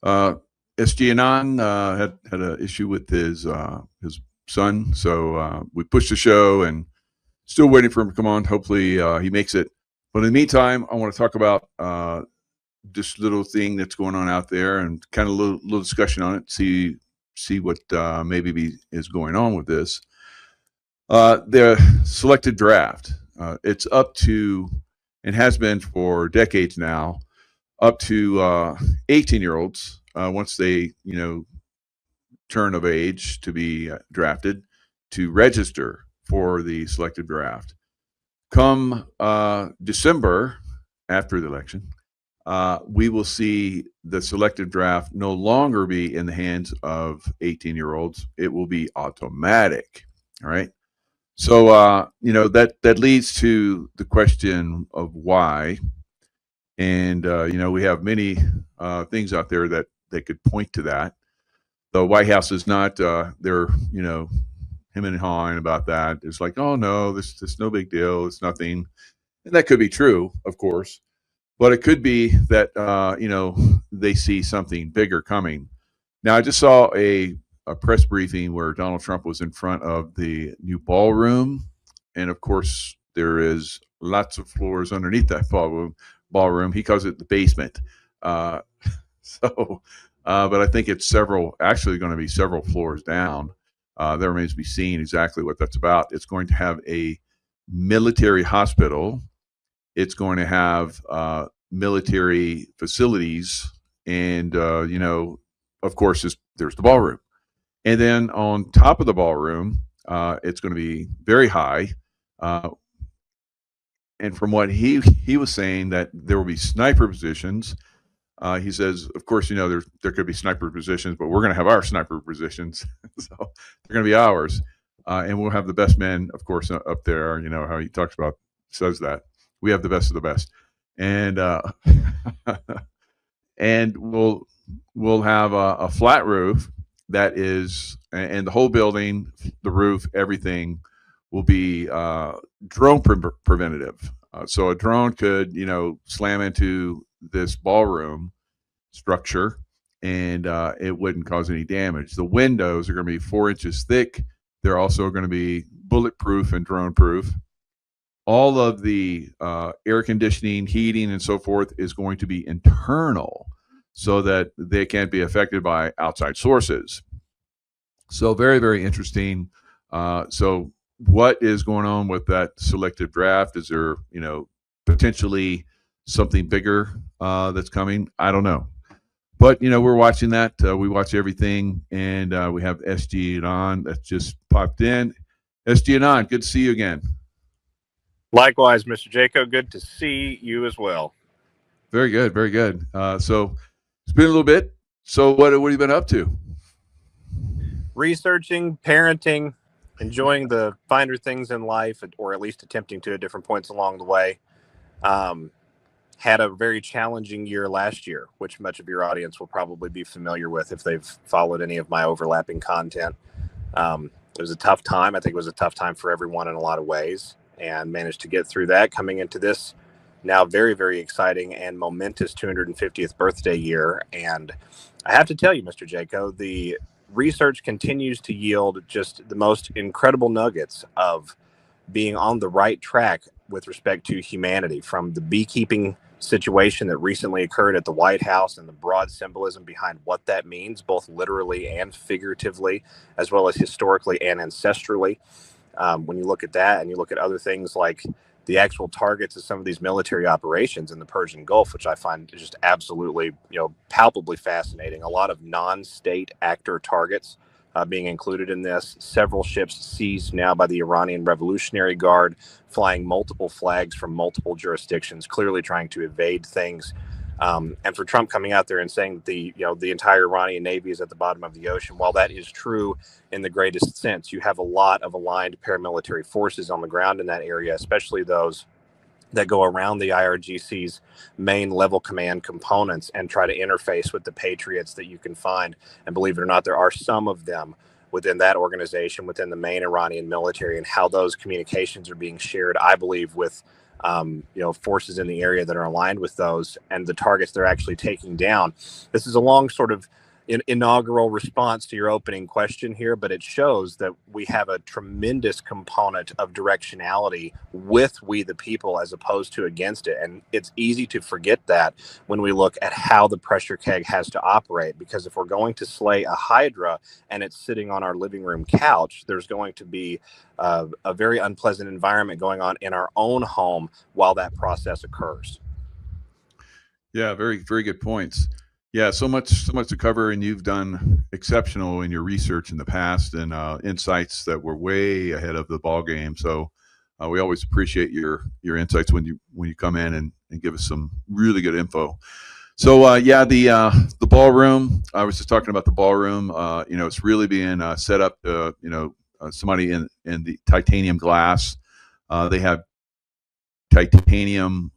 Uh, SG Anon had an issue with his son, so we pushed the show and still waiting for him to come on. Hopefully he makes it. But in the meantime, I want to talk about this little thing that's going on out there and kind of a little discussion on it. See what is going on with this. The selected draft. It's up to and has been for decades now, up to 18-year-olds once they turn of age to be drafted to register for the selected draft. Come December after the election, we will see the selective draft no longer be in the hands of 18-year-olds. It will be automatic. All right. So that leads to the question of why, and we have many things out there that could point to that. The White House is not they're him and hawing about that. It's like, oh no, this no big deal. It's nothing, and that could be true, of course, but it could be that they see something bigger coming. Now, I just saw a press briefing where Donald Trump was in front of the new ballroom, and of course, there is lots of floors underneath that ballroom. He calls it the basement. Uh, so, but I think it's actually going to be several floors down. That remains to be seen exactly what that's about. It's going to have a military hospital. It's going to have military facilities, and of course, there's the ballroom. And then on top of the ballroom, it's going to be very high. Uh, and from what he was saying, that there will be sniper positions. He says, of course, there could be sniper positions, but we're going to have our sniper positions, so they're going to be ours, and we'll have the best men, of course, up there. You know how he says that we have the best of the best, and and we'll have a flat roof that is, and the whole building, the roof, everything will be drone preventative. So a drone could, slam into this ballroom structure, and it wouldn't cause any damage. The windows are going to be 4 inches thick. They're also going to be bulletproof and drone proof. All of the air conditioning, heating, and so forth is going to be internal so that they can't be affected by outside sources. So very, very interesting. So what is going on with that selective draft? Is there, potentially something bigger that's coming? I don't know. But, we're watching that. We watch everything. And we have SG Anon that just popped in. SG Anon, good to see you again. Likewise, Mr. Jaco, good to see you as well. Very good, very good. So it's been a little bit. So what have you been up to? Researching, parenting, enjoying the finer things in life, or at least attempting to at different points along the way. Had a very challenging year last year, which much of your audience will probably be familiar with if they've followed any of my overlapping content. It was a tough time. I think it was a tough time for everyone in a lot of ways, and managed to get through that coming into this now very, very exciting and momentous 250th birthday year. And I have to tell you, Mr. Jaco, the research continues to yield just the most incredible nuggets of being on the right track with respect to humanity, from the beekeeping situation that recently occurred at the White House and the broad symbolism behind what that means, both literally and figuratively, as well as historically and ancestrally. When you look at that and you look at other things like the actual targets of some of these military operations in the Persian Gulf, which I find just absolutely, palpably fascinating. A lot of non-state actor targets being included in this. Several ships seized now by the Iranian Revolutionary Guard, flying multiple flags from multiple jurisdictions, clearly trying to evade things. And for Trump coming out there and saying that the entire Iranian Navy is at the bottom of the ocean, while that is true in the greatest sense, you have a lot of aligned paramilitary forces on the ground in that area, especially those that go around the IRGC's main level command components and try to interface with the patriots that you can find. And believe it or not, there are some of them within that organization, within the main Iranian military, and how those communications are being shared, I believe, with forces in the area that are aligned with those and the targets they're actually taking down. This is a long sort of inaugural response to your opening question here, but it shows that we have a tremendous component of directionality with we the people as opposed to against it. And it's easy to forget that when we look at how the pressure keg has to operate, because if we're going to slay a hydra and it's sitting on our living room couch, there's going to be a very unpleasant environment going on in our own home while that process occurs. Yeah, very, very good points. Yeah, so much to cover, and you've done exceptional in your research in the past and insights that were way ahead of the ball game. So we always appreciate your insights when you come in and give us some really good info. So the ballroom. I was just talking about the ballroom. It's really being set up. Somebody in the titanium glass. They have titanium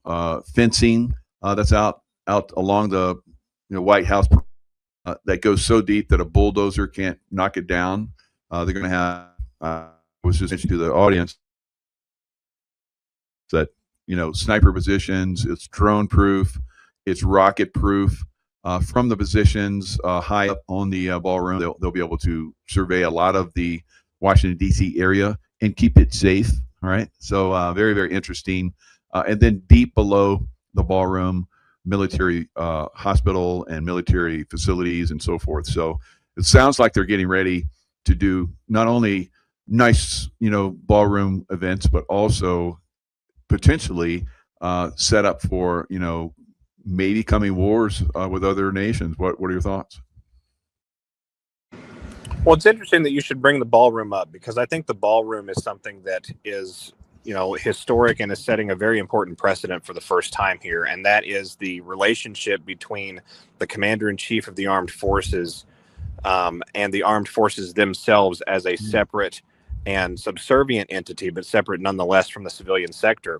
fencing that's out along the White House that goes so deep that a bulldozer can't knock it down. They're going to have. I was just mentioning to the audience that sniper positions. It's drone proof. It's rocket proof. From the positions high up on the ballroom, they'll be able to survey a lot of the Washington D.C. area and keep it safe. All right, so very, very interesting. And then deep below the ballroom, military hospital and military facilities and so forth. So it sounds like they're getting ready to do not only nice ballroom events, but also potentially set up for maybe coming wars with other nations. What are your thoughts? Well, it's interesting that you should bring the ballroom up, because I think the ballroom is something that is historic and is setting a very important precedent for the first time here, and that is the relationship between the commander-in-chief of the armed forces and the armed forces themselves as a separate and subservient entity, but separate nonetheless from the civilian sector.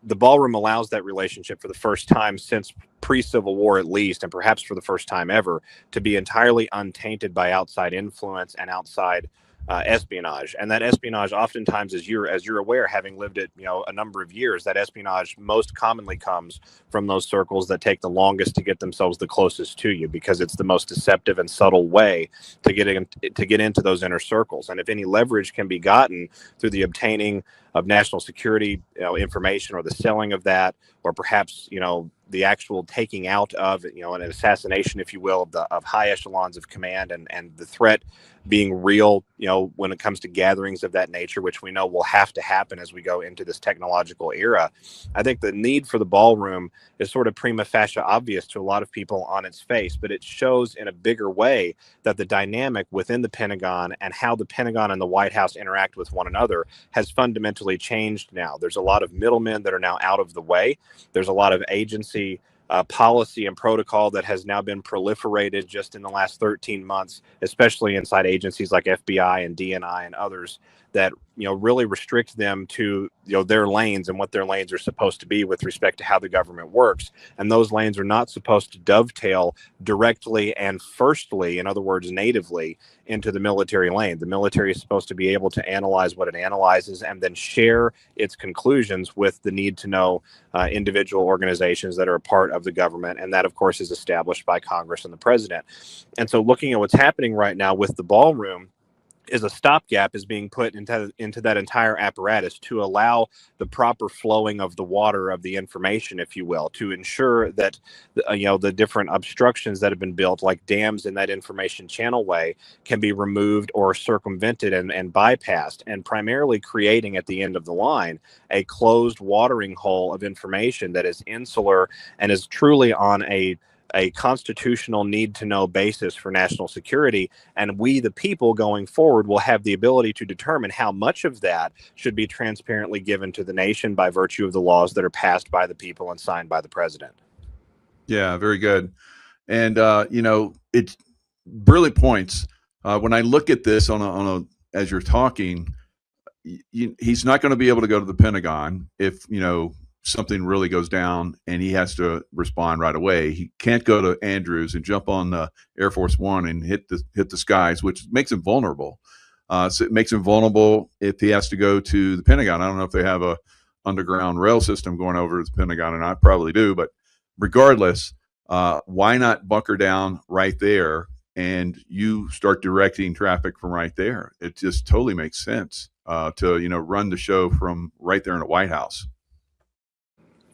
The ballroom allows that relationship for the first time since pre-Civil War, at least, and perhaps for the first time ever, to be entirely untainted by outside influence and outside espionage. And that espionage, oftentimes, as you're aware, having lived it a number of years, that espionage most commonly comes from those circles that take the longest to get themselves the closest to you, because it's the most deceptive and subtle way to get into those inner circles. And if any leverage can be gotten through the obtaining of national security information, or the selling of that, or perhaps the actual taking out of an assassination, if you will, of high echelons of command, and the threat being real, when it comes to gatherings of that nature, which we know will have to happen as we go into this technological era. I think the need for the ballroom is sort of prima facie obvious to a lot of people on its face, but it shows in a bigger way that the dynamic within the Pentagon and how the Pentagon and the White House interact with one another has fundamentally changed now. There's a lot of middlemen that are now out of the way. There's a lot of agency policy and protocol that has now been proliferated just in the last 13 months, especially inside agencies like FBI and DNI and others, that really restrict them to their lanes and what their lanes are supposed to be with respect to how the government works. And those lanes are not supposed to dovetail directly and firstly, in other words, natively, into the military lane. The military is supposed to be able to analyze what it analyzes and then share its conclusions with the need to know individual organizations that are a part of the government. And that, of course, is established by Congress and the president. And so looking at what's happening right now with the ballroom, is a stopgap is being put into that entire apparatus to allow the proper flowing of the water of the information, if you will, to ensure that the different obstructions that have been built, like dams in that information channelway, can be removed or circumvented and bypassed, and primarily creating at the end of the line a closed watering hole of information that is insular and is truly on a constitutional need-to-know basis for national security. And we, the people, going forward, will have the ability to determine how much of that should be transparently given to the nation by virtue of the laws that are passed by the people and signed by the president. Yeah, very good. And it's brilliant points. When I look at this on a as you're talking, he's not going to be able to go to the Pentagon if something really goes down and he has to respond right away. He can't go to Andrews and jump on the Air Force One and hit the skies, which makes him vulnerable. So it makes him vulnerable if he has to go to the Pentagon. I don't know if they have a underground rail system going over to the Pentagon, and I probably do. But regardless, why not bunker down right there and you start directing traffic from right there? It just totally makes sense to run the show from right there in the White House.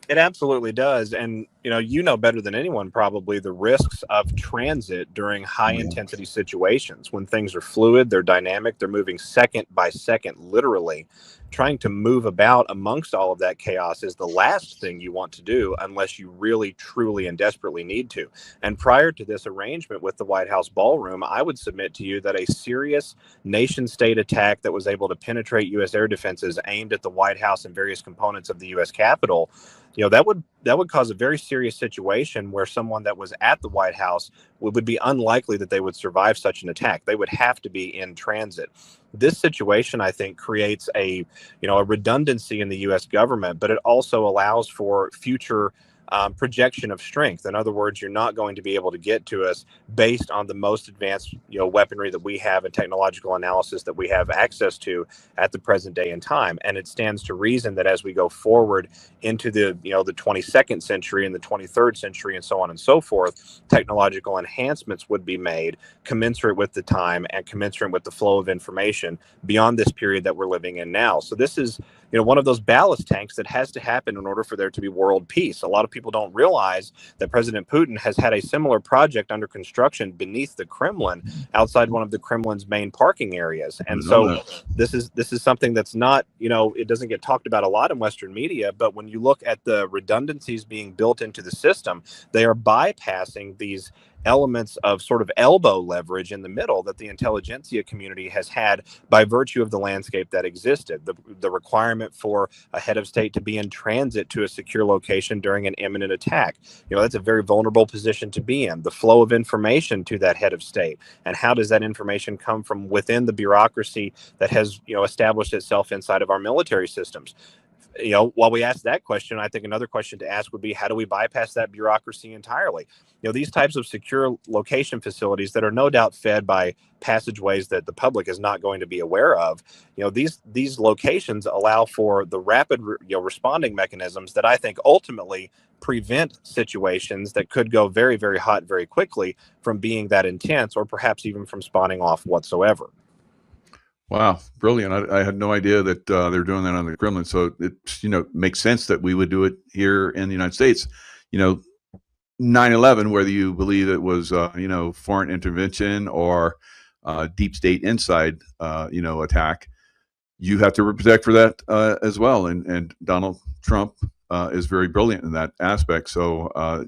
It absolutely does. And, you know better than anyone probably the risks of transit during high Oh, yeah. intensity situations. When things are fluid, they're dynamic, they're moving second by second, literally. Trying to move about amongst all of that chaos is the last thing you want to do unless you really, truly, and desperately need to. And prior to this arrangement with the White House ballroom, I would submit to you that a serious nation state attack that was able to penetrate U.S. air defenses aimed at the White House and various components of the U.S. Capitol, that would cause a very serious situation where someone that was at the White House would be unlikely that they would survive such an attack. They would have to be in transit. This situation, I think, creates a redundancy in the U.S. government, but it also allows for future projection of strength. In other words, you're not going to be able to get to us based on the most advanced weaponry that we have and technological analysis that we have access to at the present day and time. And it stands to reason that as we go forward into the 22nd century and the 23rd century and so on and so forth, technological enhancements would be made commensurate with the time and commensurate with the flow of information beyond this period that we're living in now. So this is one of those ballast tanks that has to happen in order for there to be world peace. A lot of people don't realize that President Putin has had a similar project under construction beneath the Kremlin, outside one of the Kremlin's main parking areas. And so this is something that's not, it doesn't get talked about a lot in Western media, but when you look at the redundancies being built into the system, they are bypassing these elements of sort of elbow leverage in the middle that the intelligentsia community has had by virtue of the landscape that existed. The requirement for a head of state to be in transit to a secure location during an imminent attack. That's a very vulnerable position to be in. The flow of information to that head of state, and how does that information come from within the bureaucracy that has, established itself inside of our military systems? While we ask that question, I think another question to ask would be, how do we bypass that bureaucracy entirely? These types of secure location facilities that are no doubt fed by passageways that the public is not going to be aware of, these locations allow for the rapid responding mechanisms that I think ultimately prevent situations that could go very, very hot very quickly from being that intense, or perhaps even from spawning off whatsoever. Wow, brilliant! I had no idea that they're doing that on the Kremlin. So it makes sense that we would do it here in the United States. 9/11, whether you believe it was foreign intervention or deep state inside attack, you have to protect for that as well. And Donald Trump is very brilliant in that aspect. So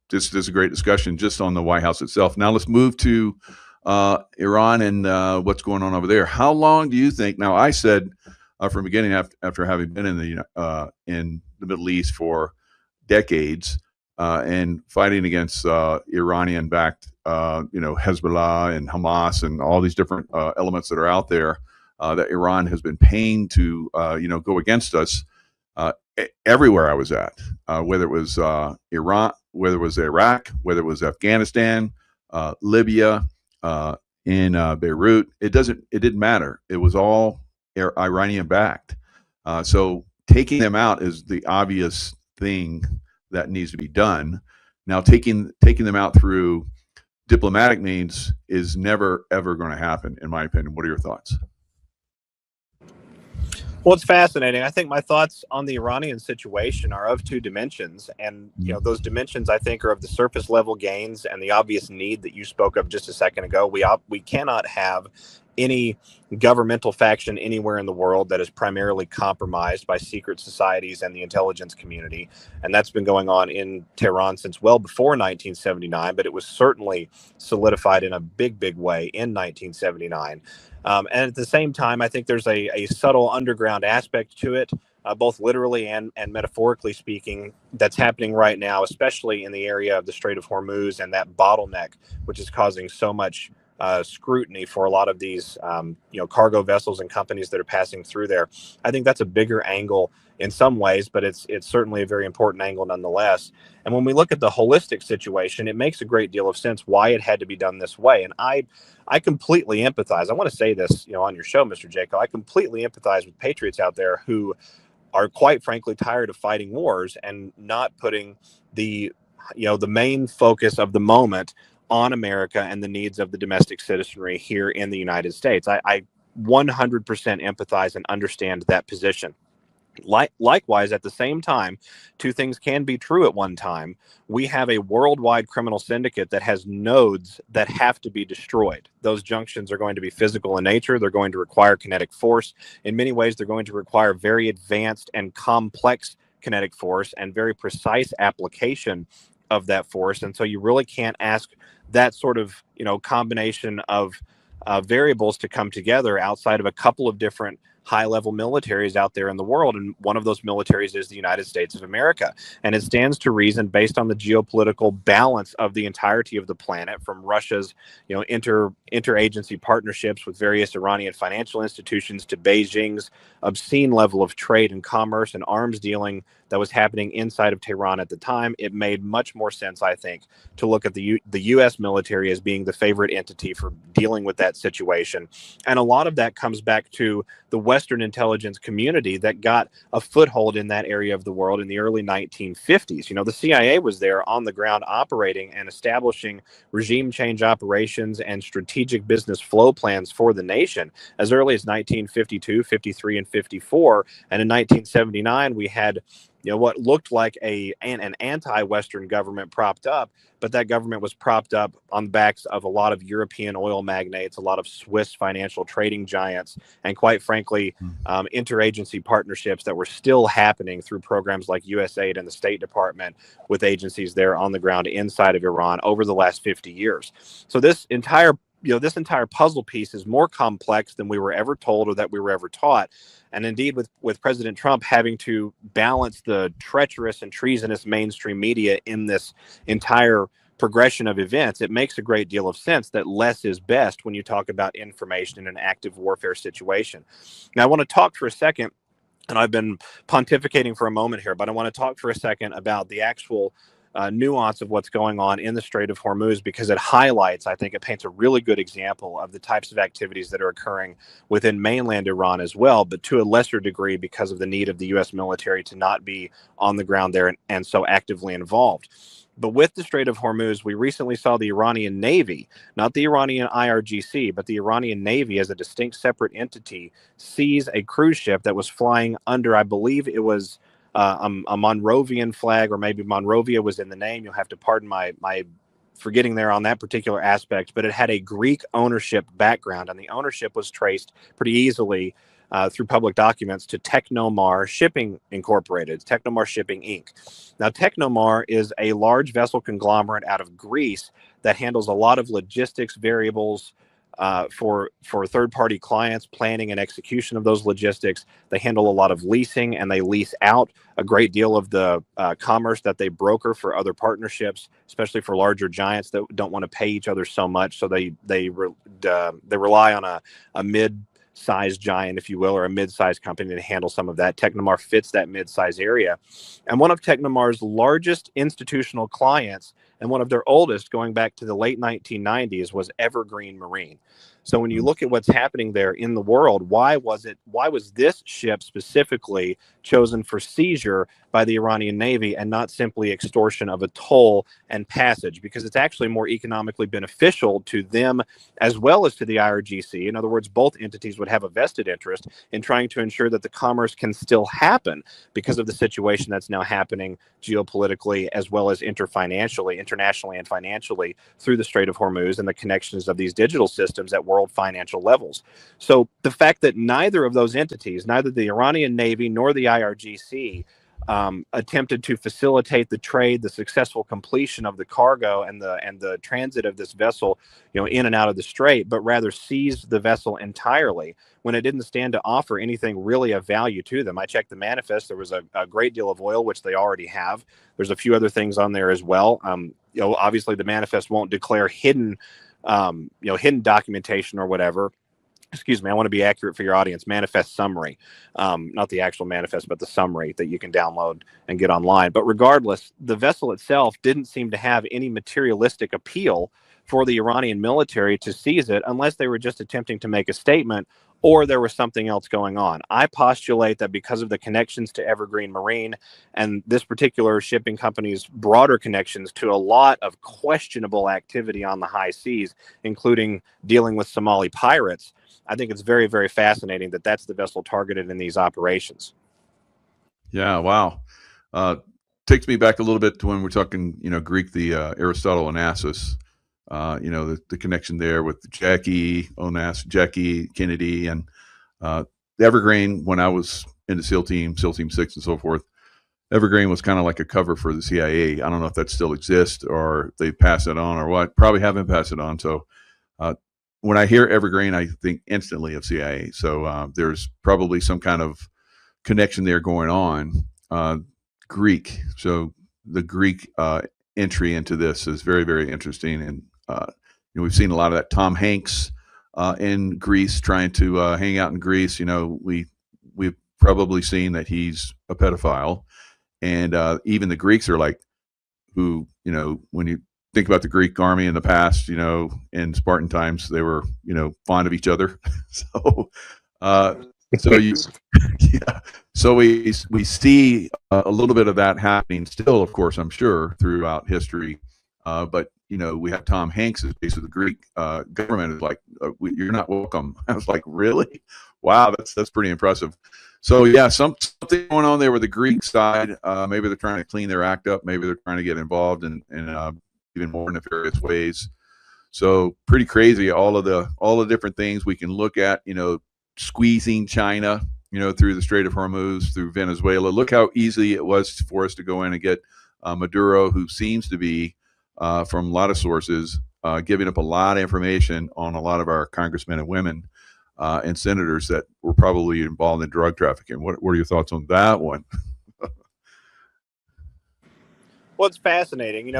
this is a great discussion just on the White House itself. Now let's move to Iran and what's going on over there. How long do you think? Now, I said from the beginning, after having been in the Middle East for decades and fighting against Iranian-backed, Hezbollah and Hamas and all these different elements that are out there that Iran has been paying to, go against us. Everywhere I was at, whether it was Iran, whether it was Iraq, whether it was Afghanistan, Libya, in Beirut, it didn't matter. It was all Iranian backed. So taking them out is the obvious thing that needs to be done. Now taking them out through diplomatic means is never ever going to happen, in my opinion. What are your thoughts? Well, it's fascinating. I think my thoughts on the Iranian situation are of two dimensions. And, those dimensions, I think, are of the surface level gains and the obvious need that you spoke of just a second ago. We cannot have any governmental faction anywhere in the world that is primarily compromised by secret societies and the intelligence community. And that's been going on in Tehran since well before 1979, but it was certainly solidified in a big, big way in 1979. And at the same time, I think there's a subtle underground aspect to it, both literally and metaphorically speaking, that's happening right now, especially in the area of the Strait of Hormuz and that bottleneck, which is causing so much scrutiny for a lot of these, cargo vessels and companies that are passing through there. I think that's a bigger angle in some ways, but it's certainly a very important angle nonetheless. And when we look at the holistic situation, it makes a great deal of sense why it had to be done this way. And I completely empathize. I want to say this, on your show, Mr. Jaco. I completely empathize with patriots out there who are quite frankly tired of fighting wars and not putting the the main focus of the moment on America and the needs of the domestic citizenry here in the United States. I 100% empathize and understand that position. Likewise, at the same time, two things can be true at one time. We have a worldwide criminal syndicate that has nodes that have to be destroyed. Those junctions are going to be physical in nature. They're going to require kinetic force. In many ways, they're going to require very advanced and complex kinetic force and very precise application of that force. And so you really can't ask that sort of, combination of variables to come together outside of a couple of different high-level militaries out there in the world, and one of those militaries is the United States of America. And it stands to reason, based on the geopolitical balance of the entirety of the planet, from Russia's, interagency partnerships with various Iranian financial institutions to Beijing's obscene level of trade and commerce and arms dealing that was happening inside of Tehran at the time. It made much more sense, I think, to look at the U.S. military as being the favorite entity for dealing with that situation. And a lot of that comes back to the Western intelligence community that got a foothold in that area of the world in the early 1950s. The CIA was there on the ground operating and establishing regime change operations and strategic business flow plans for the nation as early as 1952, 53, and 54. And in 1979, we had what looked like an anti-Western government propped up, but that government was propped up on the backs of a lot of European oil magnates, a lot of Swiss financial trading giants, and quite frankly, interagency partnerships that were still happening through programs like USAID and the State Department with agencies there on the ground inside of Iran over the last 50 years. So this entire puzzle piece is more complex than we were ever told or that we were ever taught. And indeed, with President Trump having to balance the treacherous and treasonous mainstream media in this entire progression of events, it makes a great deal of sense that less is best when you talk about information in an active warfare situation. Now, I want to talk for a second, and I've been pontificating for a moment here, but I want to talk for a second about the actual nuance of what's going on in the Strait of Hormuz, because it highlights, I think it paints a really good example of the types of activities that are occurring within mainland Iran as well, but to a lesser degree because of the need of the U.S. military to not be on the ground there and so actively involved. But with the Strait of Hormuz, we recently saw the Iranian Navy, not the Iranian IRGC, but the Iranian Navy as a distinct separate entity, seize a cruise ship that was flying under, I believe it was a Monrovian flag, or maybe Monrovia was in the name. You'll have to pardon my forgetting there on that particular aspect, but it had a Greek ownership background, and the ownership was traced pretty easily through public documents to Technomar Shipping Incorporated, Technomar Shipping Inc. Now, Technomar is a large vessel conglomerate out of Greece that handles a lot of logistics variables for third-party clients, planning and execution of those logistics. They handle a lot of leasing, and they lease out a great deal of the commerce that they broker for other partnerships, especially for larger giants that don't want to pay each other so much. So they rely on a mid-sized giant, if you will, or a mid-sized company to handle some of that. Technomar fits that mid-size area. And one of Technomar's largest institutional clients, and one of their oldest, going back to the late 1990s, was Evergreen Marine. So when you look at what's happening there in the world, why was this ship specifically chosen for seizure by the Iranian Navy and not simply extortion of a toll and passage? Because it's actually more economically beneficial to them as well as to the IRGC. In other words, both entities would have a vested interest in trying to ensure that the commerce can still happen because of the situation that's now happening geopolitically as well as internationally and financially through the Strait of Hormuz and the connections of these digital systems at world financial levels. So the fact that neither of those entities, neither the Iranian Navy nor the IRGC, attempted to facilitate the trade, the successful completion of the cargo and the transit of this vessel, in and out of the strait, but rather seized the vessel entirely when it didn't stand to offer anything really of value to them. I checked the manifest. There was a great deal of oil, which they already have. There's a few other things on there as well. Obviously the manifest won't declare hidden documentation or whatever. Excuse me, I want to be accurate for your audience. Manifest summary, not the actual manifest, but the summary that you can download and get online. But regardless, the vessel itself didn't seem to have any materialistic appeal for the Iranian military to seize it, unless they were just attempting to make a statement or there was something else going on. I postulate that because of the connections to Evergreen Marine and this particular shipping company's broader connections to a lot of questionable activity on the high seas, including dealing with Somali pirates, I think it's very, very fascinating that that's the vessel targeted in these operations. Yeah, wow. Uh, Takes me back a little bit to when we're talking, Greek, the Aristotle Onassis. The connection there with Jackie, Kennedy, and the Evergreen. When I was in the SEAL Team 6, and so forth, Evergreen was kind of like a cover for the CIA. I don't know if that still exists or they pass it on or what. Probably haven't passed it on. So uh, when I hear Evergreen, I think instantly of CIA. So there's probably some kind of connection there going on. Greek. So the Greek entry into this is very, very interesting. And, we've seen a lot of that. Tom Hanks in Greece trying to hang out in Greece. We've probably seen that he's a pedophile. And even the Greeks are like, who, when you think about the Greek army in the past, in Spartan times, they were, fond of each other. so, uh, so you, yeah. So we see a little bit of that happening still, of course, I'm sure, throughout history. But we have Tom Hanks as basically the Greek government is like, you're not welcome. I was like, really? Wow, that's pretty impressive. So yeah, something going on there with the Greek side. Maybe they're trying to clean their act up. Maybe they're trying to get involved in even more nefarious ways. So pretty crazy. All the different things we can look at. Squeezing China, through the Strait of Hormuz, through Venezuela. Look how easy it was for us to go in and get Maduro, who seems to be, from a lot of sources, giving up a lot of information on a lot of our congressmen and women and senators that were probably involved in drug trafficking. What are your thoughts on that one? Well, it's fascinating.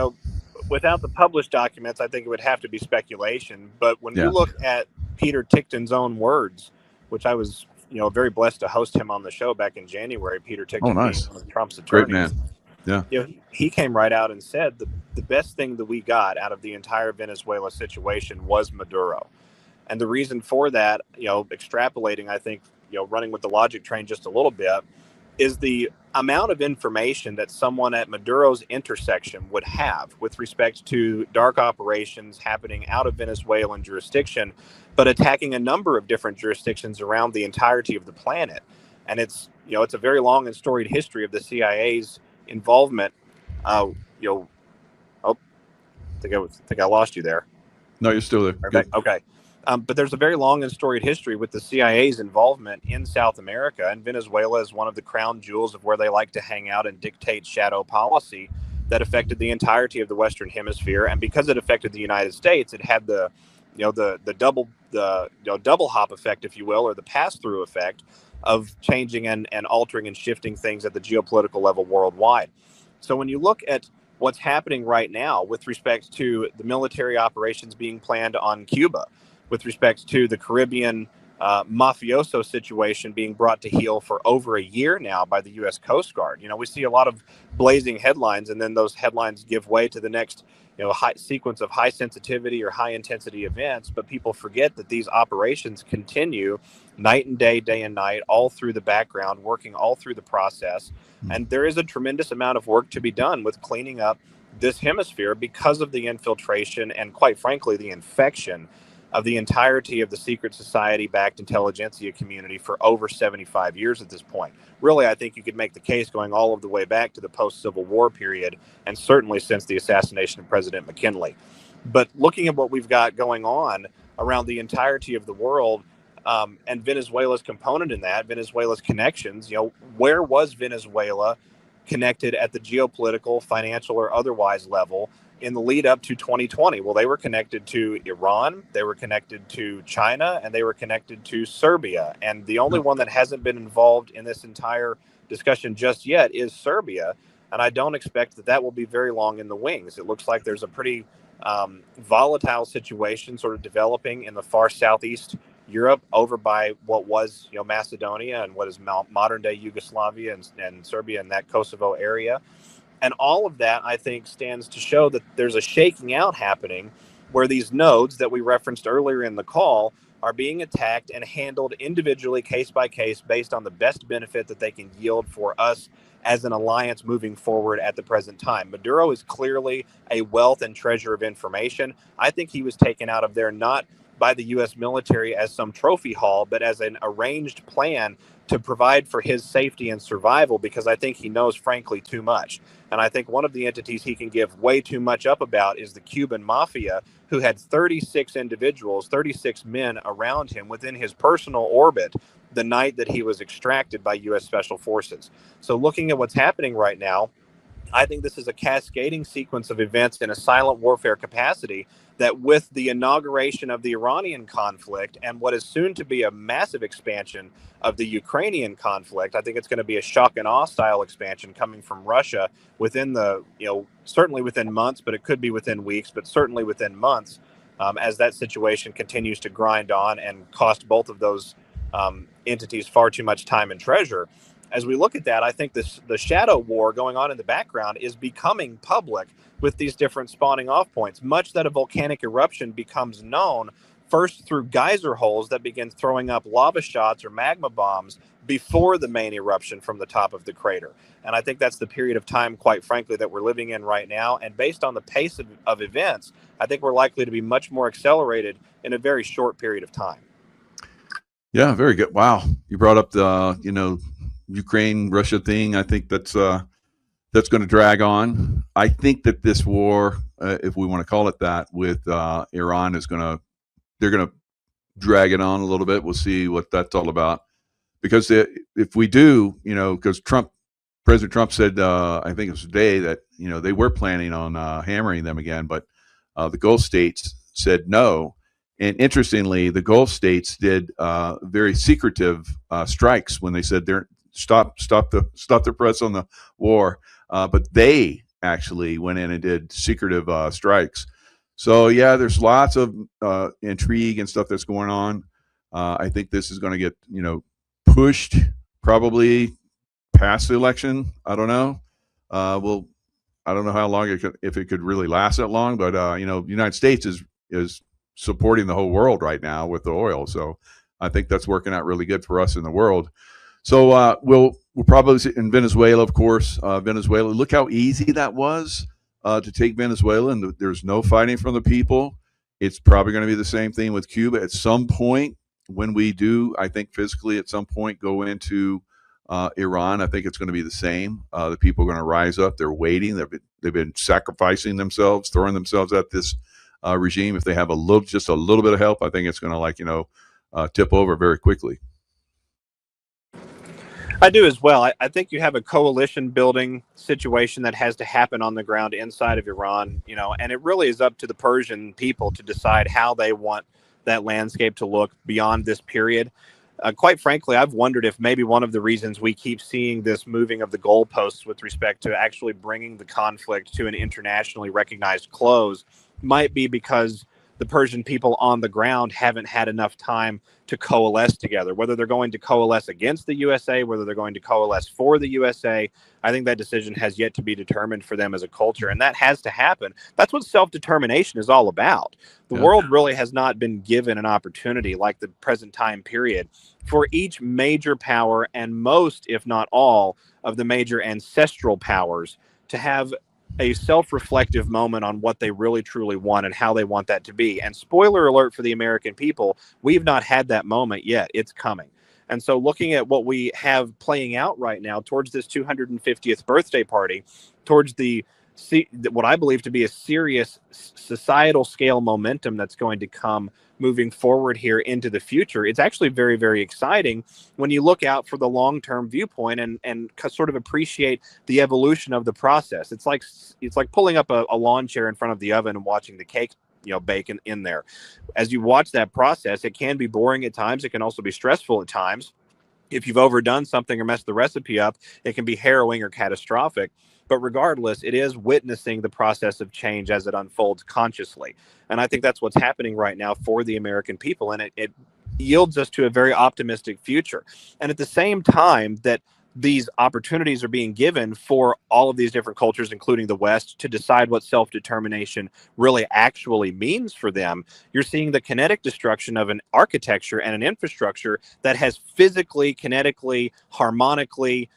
Without the published documents, I think it would have to be speculation. But when we Yeah. look at Peter Tickton's own words, which I was, very blessed to host him on the show back in January, Peter Tickton being Nice. one of Trump's Great attorneys. man. Yeah. He came right out and said the best thing that we got out of the entire Venezuela situation was Maduro. And the reason for that, extrapolating, I think, running with the logic train just a little bit, is the amount of information that someone at Maduro's intersection would have with respect to dark operations happening out of Venezuelan jurisdiction, but attacking a number of different jurisdictions around the entirety of the planet. And it's a very long and storied history of the CIA's involvement. Uh, you know, oh, think I lost you there. No, you're still there. Okay. But there's a very long and storied history with the CIA's involvement in South America, and Venezuela is one of the crown jewels of where they like to hang out and dictate shadow policy that affected the entirety of the Western Hemisphere. And because it affected the United States, it had the double hop effect, if you will, or the pass through effect of changing and altering and shifting things at the geopolitical level worldwide. So when you look at what's happening right now with respect to the military operations being planned on Cuba, with respect to the Caribbean mafioso situation being brought to heel for over a year now by the U.S. Coast Guard. We see a lot of blazing headlines, and then those headlines give way to the next high sequence of high sensitivity or high intensity events. But people forget that these operations continue night and day and night, all through the background, working all through the process. And there is a tremendous amount of work to be done with cleaning up this hemisphere because of the infiltration and, quite frankly, the infection of the entirety of the secret society-backed intelligentsia community for over 75 years at this point. Really, I think you could make the case going all of the way back to the post-Civil War period, and certainly since the assassination of President McKinley. But looking at what we've got going on around the entirety of the world, and Venezuela's component in that, Venezuela's connections, where was Venezuela connected at the geopolitical, financial, or otherwise level in the lead up to 2020? Well, they were connected to Iran, they were connected to China, and they were connected to Serbia. And the only one that hasn't been involved in this entire discussion just yet is Serbia. And I don't expect that will be very long in the wings. It looks like there's a pretty volatile situation sort of developing in the far southeast Europe, over by what was Macedonia and what is modern day Yugoslavia and Serbia and that Kosovo area. And all of that, I think, stands to show that there's a shaking out happening where these nodes that we referenced earlier in the call are being attacked and handled individually, case by case, based on the best benefit that they can yield for us as an alliance moving forward at the present time. Maduro is clearly a wealth and treasure of information. I think he was taken out of there not by the U.S. military as some trophy haul, but as an arranged plan to provide for his safety and survival, because I think he knows, frankly, too much. And I think one of the entities he can give way too much up about is the Cuban mafia, who had 36 individuals, 36 men around him within his personal orbit the night that he was extracted by U.S. Special Forces. So looking at what's happening right now, I think this is a cascading sequence of events in a silent warfare capacity that, with the inauguration of the Iranian conflict and what is soon to be a massive expansion of the Ukrainian conflict, I think it's going to be a shock and awe style expansion coming from Russia within the, certainly within months, but it could be within weeks, but certainly within months, as that situation continues to grind on and cost both of those entities far too much time and treasure. As we look at that, I think the shadow war going on in the background is becoming public with these different spawning off points, much that a volcanic eruption becomes known first through geyser holes that begin throwing up lava shots or magma bombs before the main eruption from the top of the crater. And I think that's the period of time, quite frankly, that we're living in right now. And based on the pace of events, I think we're likely to be much more accelerated in a very short period of time. Yeah, very good. Wow, you brought up the Ukraine Russia thing. I think that's going to drag on. I think that this war, if we want to call it that, with Iran they're going to drag it on a little bit. We'll see what that's all about. Because if we do, because President Trump said, I think it was today, that they were planning on hammering them again, but the Gulf states said no. And interestingly, the Gulf states did very secretive strikes when they said they're stop the press on the war, but they actually went in and did secretive strikes. So yeah, there's lots of intrigue and stuff that's going on. I think this is going to get pushed probably past the election. I don't know. I don't know how long if it could really last that long, but the United States is supporting the whole world right now with the oil. So I think that's working out really good for us in the world. So we'll probably in Venezuela, of course. Venezuela, look how easy that was to take Venezuela, and there's no fighting from the people. It's probably going to be the same thing with Cuba at some point. When we do, I think physically at some point go into Iran, I think it's going to be the same. The people are going to rise up. They're waiting. They've been sacrificing themselves, throwing themselves at this regime. If they have just a little bit of help, I think it's going to tip over very quickly. I do as well. I think you have a coalition building situation that has to happen on the ground inside of Iran, and it really is up to the Persian people to decide how they want that landscape to look beyond this period. Quite frankly, I've wondered if maybe one of the reasons we keep seeing this moving of the goalposts with respect to actually bringing the conflict to an internationally recognized close might be because the Persian people on the ground haven't had enough time to coalesce together. Whether they're going to coalesce against the USA, whether they're going to coalesce for the USA, I think that decision has yet to be determined for them as a culture, and that has to happen. That's what self-determination is all about. The world really has not been given an opportunity like the present time period for each major power and most, if not all, of the major ancestral powers to have a self-reflective moment on what they really truly want and how they want that to be. And spoiler alert for the American people, we've not had that moment yet. It's coming. And so looking at what we have playing out right now towards this 250th birthday party, towards what I believe to be a serious societal scale momentum that's going to come moving forward here into the future, it's actually very, very exciting when you look out for the long-term viewpoint and sort of appreciate the evolution of the process. It's like pulling up a lawn chair in front of the oven and watching the cake bake in there. As you watch that process, it can be boring at times. It can also be stressful at times. If you've overdone something or messed the recipe up, it can be harrowing or catastrophic. But regardless, it is witnessing the process of change as it unfolds consciously. And I think that's what's happening right now for the American people. And it yields us to a very optimistic future. And at the same time that these opportunities are being given for all of these different cultures, including the West, to decide what self-determination really actually means for them. You're seeing the kinetic destruction of an architecture and an infrastructure that has physically, kinetically, harmonically,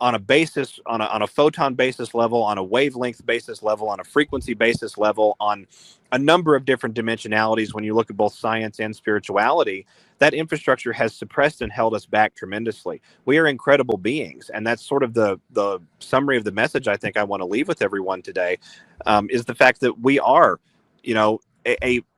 on a basis, on a photon basis level, on a wavelength basis level, on a frequency basis level, on a number of different dimensionalities. When you look at both science and spirituality, that infrastructure has suppressed and held us back tremendously. We are incredible beings, and that's sort of the summary of the message I think I want to leave with everyone today, is the fact that we are, an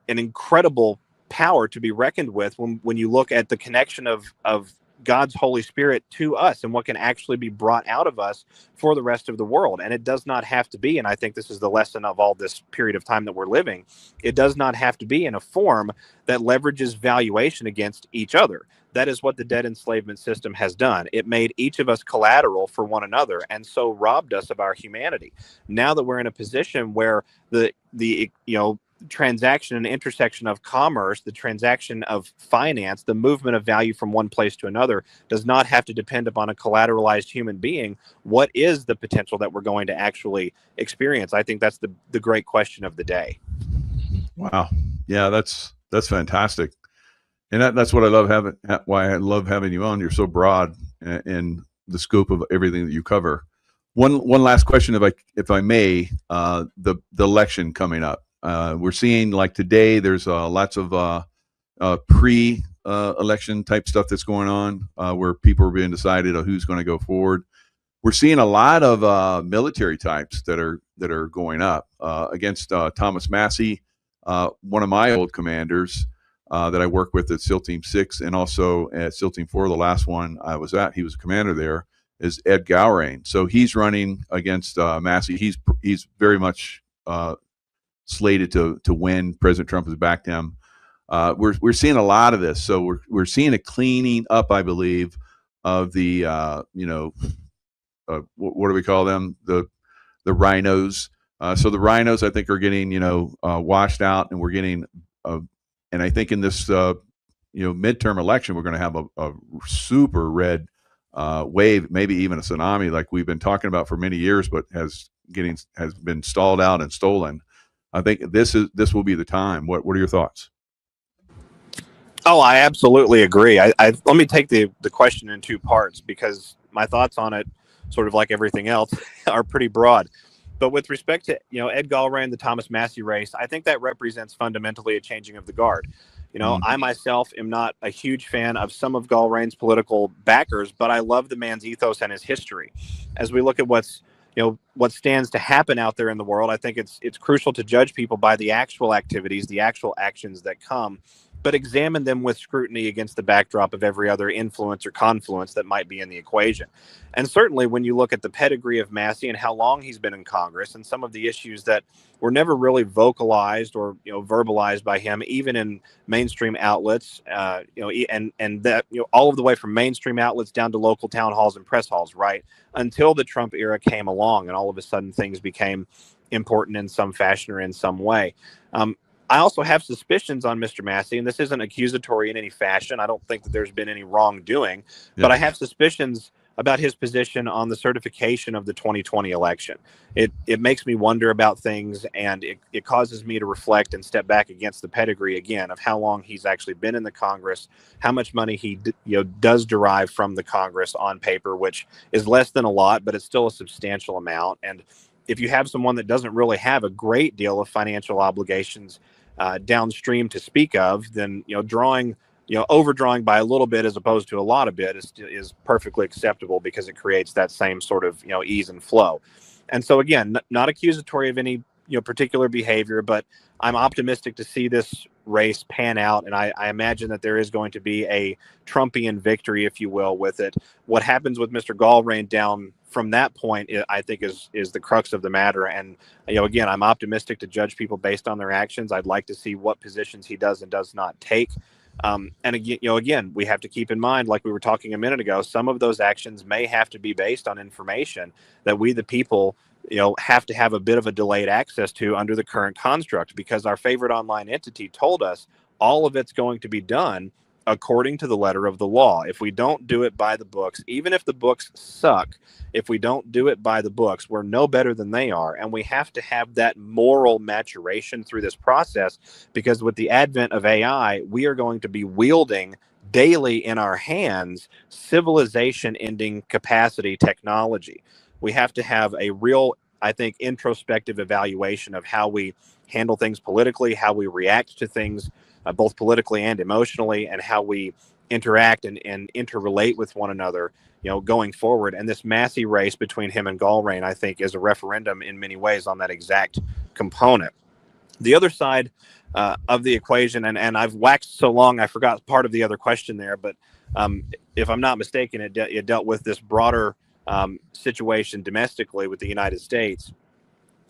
incredible power to be reckoned with when you look at the connection of God's Holy Spirit to us and what can actually be brought out of us for the rest of the world. And it does not have to be, and I think this is the lesson of all this period of time that we're living, it does not have to be in a form that leverages valuation against each other. That is what the debt enslavement system has done. It made each of us collateral for one another and so robbed us of our humanity. Now that we're in a position where the transaction and intersection of commerce, the transaction of finance, the movement of value from one place to another does not have to depend upon a collateralized human being. What is the potential that we're going to actually experience? I think that's the great question of the day. Wow. Yeah, that's fantastic. And that's what I love why I love having you on. You're so broad in the scope of everything that you cover. One last question, if I may, the election coming up. We're seeing, like today, there's lots of pre-election type stuff that's going on, where people are being decided on who's going to go forward. We're seeing a lot of military types that are going up against Thomas Massey, one of my old commanders that I work with at SEAL Team 6 and also at SEAL Team 4, the last one I was at. He was a commander there. Is Ed Gowrain. So he's running against Massey. He's very much slated to win. President Trump has backed him. We're seeing a lot of this. So we're seeing a cleaning up, I believe, of the what do we call them? The rhinos. So the rhinos, I think, are getting washed out, and we're getting and I think in this midterm election, we're going to have a super red wave, maybe even a tsunami, like we've been talking about for many years, but has been stalled out and stolen. I think this will be the time. What are your thoughts? Oh, I absolutely agree. Let me take the question in two parts, because my thoughts on it, sort of like everything else, are pretty broad. But with respect to Ed Gallran, the Thomas Massey race, I think that represents fundamentally a changing of the guard. I myself am not a huge fan of some of Gallran's political backers, but I love the man's ethos and his history. As we look at what stands to happen out there in the world, I think it's crucial to judge people by the actual activities, the actual actions that come, but examine them with scrutiny against the backdrop of every other influence or confluence that might be in the equation. And certainly when you look at the pedigree of Massey and how long he's been in Congress and some of the issues that were never really vocalized or verbalized by him, even in mainstream outlets, and that all of the way from mainstream outlets down to local town halls and press halls, right, until the Trump era came along and all of a sudden things became important in some fashion or in some way. I also have suspicions on Mr. Massey, and this isn't accusatory in any fashion. I don't think that there's been any wrongdoing, but I have suspicions about his position on the certification of the 2020 election. It makes me wonder about things, and it causes me to reflect and step back against the pedigree again of how long he's actually been in the Congress, how much money he does derive from the Congress on paper, which is less than a lot, but it's still a substantial amount. And if you have someone that doesn't really have a great deal of financial obligations downstream to speak of, then overdrawing by a little bit as opposed to a lot of bit is perfectly acceptable, because it creates that same sort of ease and flow. And so again, not accusatory of any particular behavior, but I'm optimistic to see this race pan out, and I imagine that there is going to be a Trumpian victory, if you will, with it. What happens with Mr. Gallrain down from that point, I think is the crux of the matter. And again, I'm optimistic to judge people based on their actions. I'd like to see what positions he does and does not take. And again, we have to keep in mind, like we were talking a minute ago, some of those actions may have to be based on information that we, the people, have to have a bit of a delayed access to under the current construct, because our favorite online entity told us all of it's going to be done according to the letter of the law. If we don't do it by the books, even if the books suck, if we don't do it by the books, we're no better than they are. And we have to have that moral maturation through this process, because with the advent of AI, we are going to be wielding daily in our hands civilization ending capacity technology. We have to have a real, I think, introspective evaluation of how we handle things politically, how we react to things, both politically and emotionally, and how we interact and interrelate with one another, going forward. And this Massey race between him and Gallrain, I think, is a referendum in many ways on that exact component. The other side of the equation, and I've waxed so long, I forgot part of the other question there, but if I'm not mistaken, it dealt with this broader situation domestically with the United States.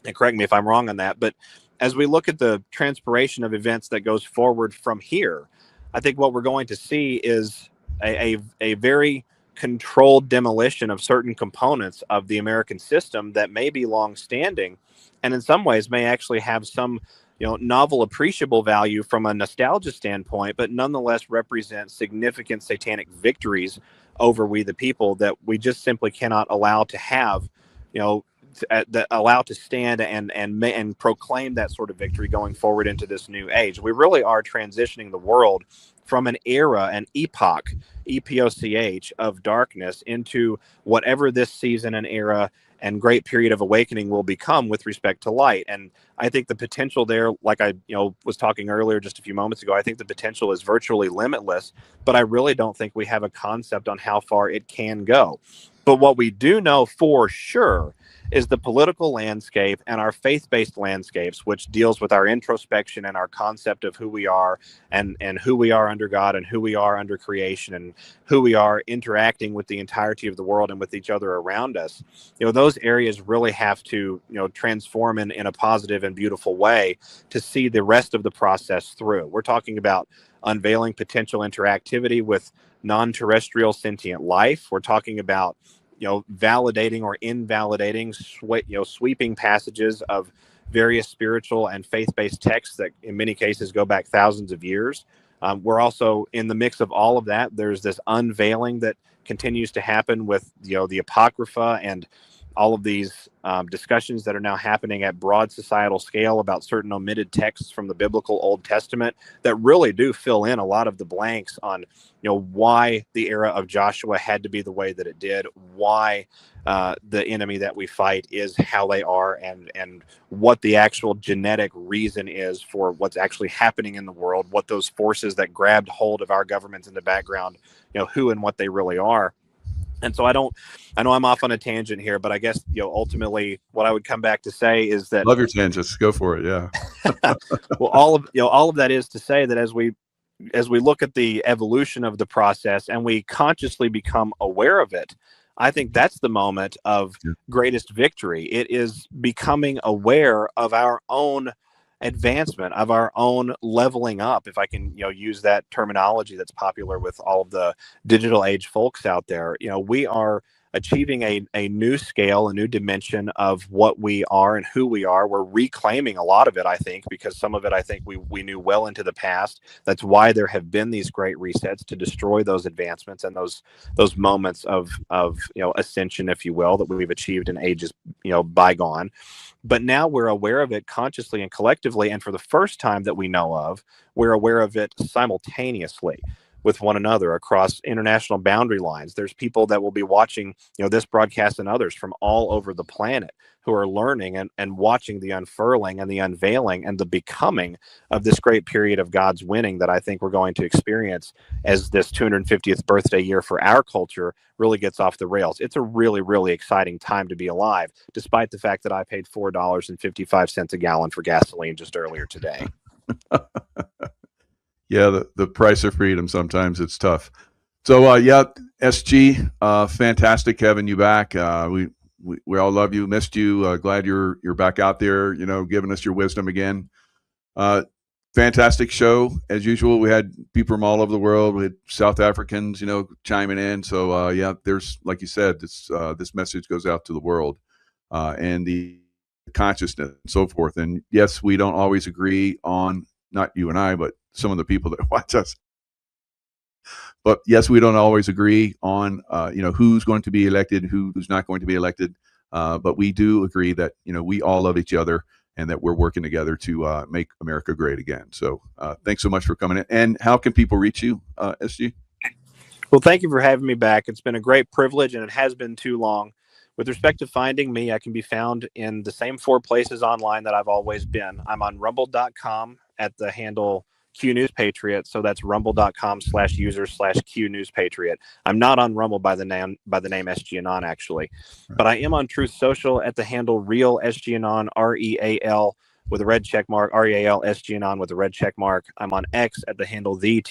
And correct me if I'm wrong on that, but as we look at the transpiration of events that goes forward from here, I think what we're going to see is a very controlled demolition of certain components of the American system that may be long-standing, and in some ways may actually have some novel appreciable value from a nostalgia standpoint, but nonetheless represent significant satanic victories over we the people that we just simply cannot allow to have, that allow to stand and proclaim that sort of victory going forward into this new age. We really are transitioning the world from an era, an epoch, epoch, of darkness into whatever this season and era and great period of awakening will become with respect to light. And I think the potential there, like I was talking earlier just a few moments ago, I think the potential is virtually limitless, but I really don't think we have a concept on how far it can go. But what we do know for sure is the political landscape and our faith-based landscapes, which deals with our introspection and our concept of who we are and who we are under God and who we are under creation and who we are interacting with the entirety of the world and with each other around us. Those areas really have to, transform in a positive and beautiful way to see the rest of the process through. We're talking about unveiling potential interactivity with non-terrestrial sentient life. We're talking about validating or invalidating, sweeping passages of various spiritual and faith-based texts that in many cases go back thousands of years. We're also in the mix of all of that. There's this unveiling that continues to happen with the Apocrypha and all of these discussions that are now happening at broad societal scale about certain omitted texts from the biblical Old Testament that really do fill in a lot of the blanks on why the era of Joshua had to be the way that it did, why the enemy that we fight is how they are, and what the actual genetic reason is for what's actually happening in the world, what those forces that grabbed hold of our governments in the background, who and what they really are. And so I know I'm off on a tangent here, but I guess, ultimately what I would come back to say is that Love your tangents. Go for it. Yeah. well, all of that is to say that as we look at the evolution of the process and we consciously become aware of it, I think that's the moment of greatest victory. It is becoming aware of our own advancement, of our own leveling up, if I can use that terminology that's popular with all of the digital age folks out there. We are achieving a new scale, a new dimension of what we are and who we are. We're reclaiming a lot of it, I think, because some of it I think we knew well into the past. That's why there have been these great resets to destroy those advancements and those moments of ascension, if you will, that we've achieved in ages bygone. But now we're aware of it consciously and collectively, and for the first time that we know of, we're aware of it simultaneously with one another across international boundary lines. There's people that will be watching this broadcast and others from all over the planet who are learning and watching the unfurling and the unveiling and the becoming of this great period of God's winning that I think we're going to experience as this 250th birthday year for our culture really gets off the rails. It's a really, really exciting time to be alive, despite the fact that I paid $4.55 a gallon for gasoline just earlier today. Yeah, the price of freedom, sometimes it's tough. So SG, fantastic having you back. We all love you, missed you. Glad you're back out there, giving us your wisdom again. Fantastic show as usual. We had people from all over the world. We had South Africans, chiming in. So there's, like you said, this message goes out to the world and the consciousness and so forth. And yes, we don't always agree on, not you and I, but some of the people that watch us But yes, we don't always agree on who's going to be elected, who's not going to be elected. But we do agree that we all love each other and that we're working together to make America great again. So thanks so much for coming in. And how can people reach you, SG? Well, thank you for having me back. It's been a great privilege, and it has been too long. With respect to finding me, I can be found in the same 4 places online that I've always been. I'm on rumble.com at the handle Q News Patriot. So that's rumble.com/user/Q News Patriot. I'm not on Rumble by the name SG Anon, actually. Right. But I am on Truth Social at the handle Real SG Anon, REAL with a red check mark, REAL SG Anon with a red check mark. I'm on X at the handle THE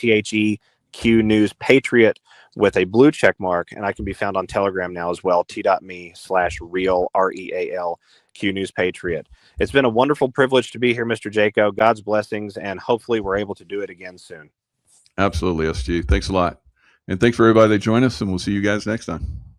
Q News Patriot with a blue check mark, and I can be found on Telegram now as well, t.me/real REAL Q News Patriot. It's been a wonderful privilege to be here, Mr. Jaco. God's blessings, and hopefully we're able to do it again soon. Absolutely, SG. Thanks a lot. And thanks for everybody that joined us, and we'll see you guys next time.